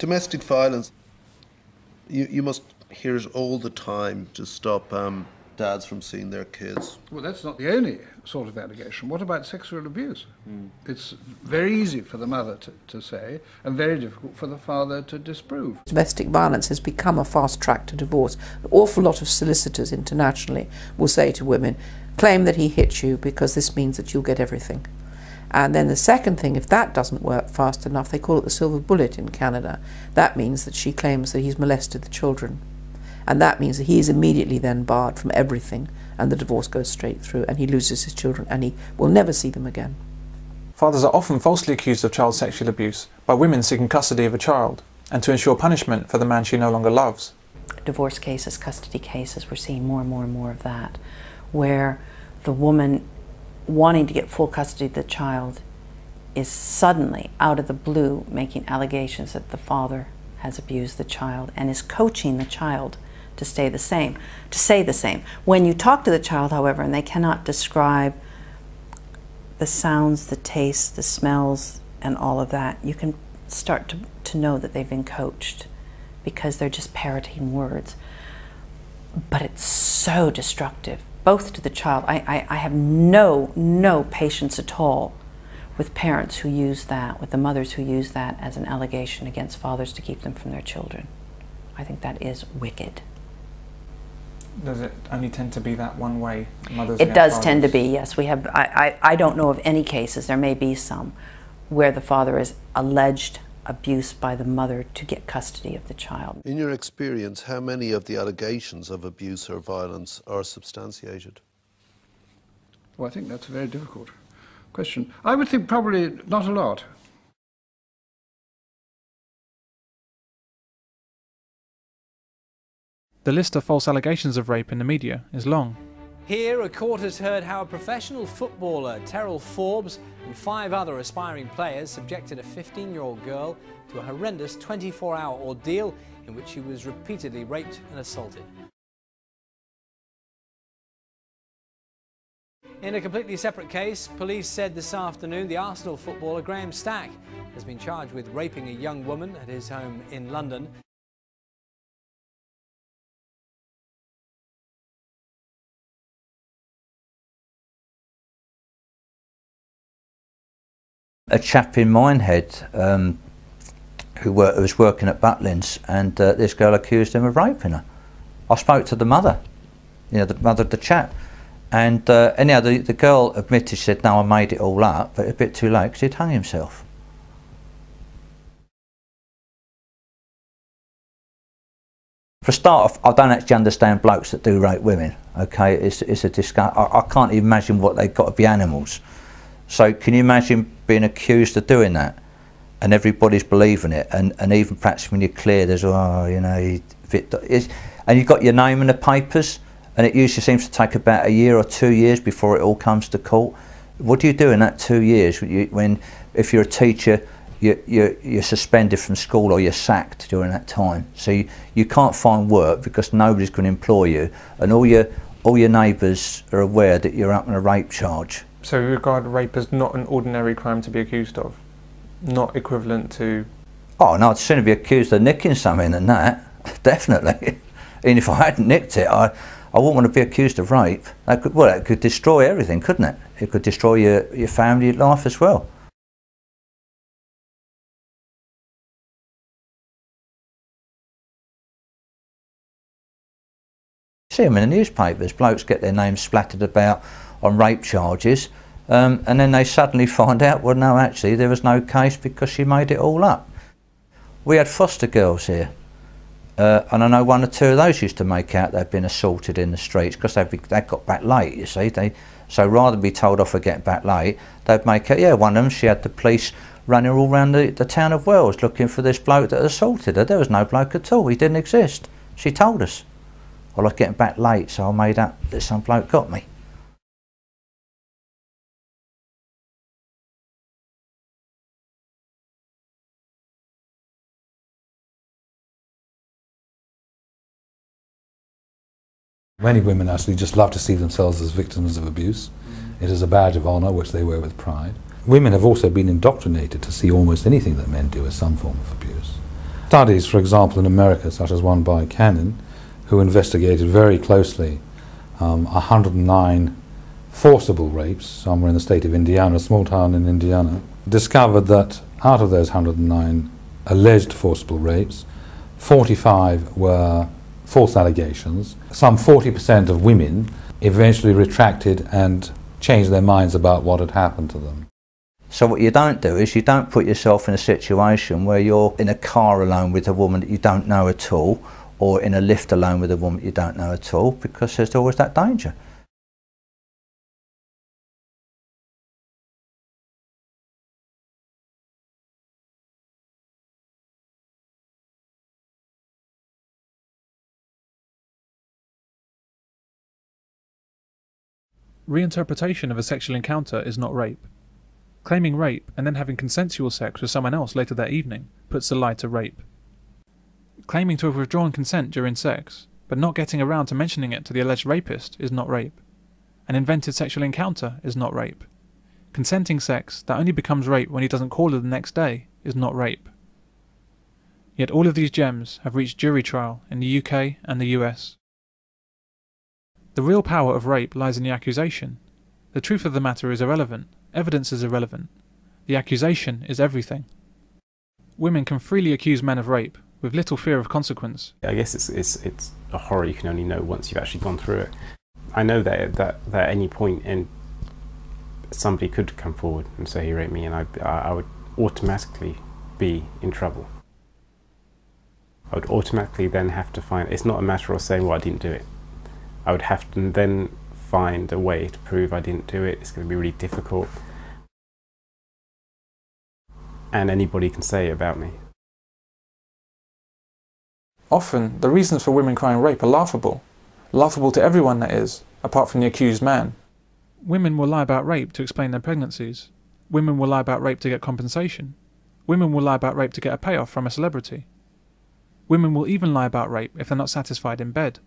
Domestic violence, you must hear it all the time to stop dads from seeing their kids. Well, that's not the only sort of allegation. What about sexual abuse? It's very easy for the mother to say and very difficult for the father to disprove. Domestic violence has become a fast track to divorce. An awful lot of solicitors internationally will say to women, claim that he hit you because this means that you'll get everything. And then the second thing, if that doesn't work fast enough, they call it the silver bullet in Canada. That means that she claims that he's molested the children. And that means that he is immediately then barred from everything, and the divorce goes straight through, and he loses his children, and he will never see them again. Fathers are often falsely accused of child sexual abuse by women seeking custody of a child, and to ensure punishment for the man she no longer loves. Divorce cases, custody cases, we're seeing more and more and more of that, where the woman wanting to get full custody of the child is suddenly, out of the blue, making allegations that the father has abused the child and is coaching the child to say the same. When you talk to the child, however, and they cannot describe the sounds, the tastes, the smells, and all of that, you can start to know that they've been coached because they're just parroting words. But it's so destructive, both to the child. I have no patience at all with parents who use that, with the mothers who use that as an allegation against fathers to keep them from their children. I think that is wicked. Does it only tend to be that one way? Mothers it does tend to be, yes. We have. I don't know of any cases, there may be some, where the father is alleged abuse by the mother to get custody of the child. In your experience, how many of the allegations of abuse or violence are substantiated? Well, I think that's a very difficult question. I would think probably not a lot. The list of false allegations of rape in the media is long. Here, a court has heard how a professional footballer, Terrell Forbes, and 5 other aspiring players subjected a 15-year-old girl to a horrendous 24-hour ordeal in which she was repeatedly raped and assaulted. In a completely separate case, police said this afternoon the Arsenal footballer Graham Stack has been charged with raping a young woman at his home in London. A chap in Minehead who was working at Butlins, and this girl accused him of raping her. I spoke to the mother, the mother of the chap, and anyhow the girl admitted, she said, no, I made it all up, but a bit too late because he'd hung himself. For a start off, I don't actually understand blokes that do rape women, okay? It's a disgust. I can't even imagine what they've got to be animals. So can you imagine being accused of doing that and everybody's believing it, and even perhaps when you're clear there's, and you've got your name in the papers, and it usually seems to take about 1 year or 2 years before it all comes to court. What do you do in that 2 years when if you're a teacher, you're suspended from school or you're sacked during that time? So you can't find work because nobody's going to employ you, and all your neighbours are aware that you're up on a rape charge. So you regard rape as not an ordinary crime to be accused of? Not equivalent to... Oh no, I'd sooner be accused of nicking something than that, definitely. And if I hadn't nicked it, I wouldn't want to be accused of rape. That could destroy everything, couldn't it? It could destroy your family life as well. See them in the newspapers, blokes get their names splattered about on rape charges, and then they suddenly find out, well no, actually there was no case because she made it all up. We had foster girls here, and I know 1 or 2 of those used to make out they'd been assaulted in the streets because they got back late, you see. So rather than be told off for getting back late, they'd make out, yeah, one of them, she had the police running all around the town of Wells looking for this bloke that assaulted her. There was no bloke at all, he didn't exist. She told us. Well, I was getting back late, so I made up that some bloke got me. Many women actually just love to see themselves as victims of abuse. It is a badge of honour which they wear with pride. Women have also been indoctrinated to see almost anything that men do as some form of abuse. studies, for example, in America, such as one by Cannon, who investigated very closely 109 forcible rapes somewhere in the state of Indiana, a small town in Indiana, discovered that out of those 109 alleged forcible rapes, 45 were false allegations. Some 40% of women eventually retracted and changed their minds about what had happened to them. So what you don't do is you don't put yourself in a situation where you're in a car alone with a woman that you don't know at all, or in a lift alone with a woman you don't know at all, because there's always that danger. Reinterpretation of a sexual encounter is not rape. Claiming rape and then having consensual sex with someone else later that evening puts the lie to rape. Claiming to have withdrawn consent during sex, but not getting around to mentioning it to the alleged rapist is not rape. An invented sexual encounter is not rape. Consenting sex that only becomes rape when he doesn't call her the next day is not rape. Yet all of these gems have reached jury trial in the UK and the US. The real power of rape lies in the accusation. The truth of the matter is irrelevant. Evidence is irrelevant. The accusation is everything. Women can freely accuse men of rape, with little fear of consequence. I guess it's a horror you can only know once you've actually gone through it. I know that at any point somebody could come forward and say he raped me, and I would automatically be in trouble. I would automatically then have to find, it's not a matter of saying, well, I didn't do it. I would have to then find a way to prove I didn't do it. It's going to be really difficult. And anybody can say it about me. Often, the reasons for women crying rape are laughable. Laughable to everyone, that is, apart from the accused man. Women will lie about rape to explain their pregnancies. Women will lie about rape to get compensation. Women will lie about rape to get a payoff from a celebrity. Women will even lie about rape if they're not satisfied in bed.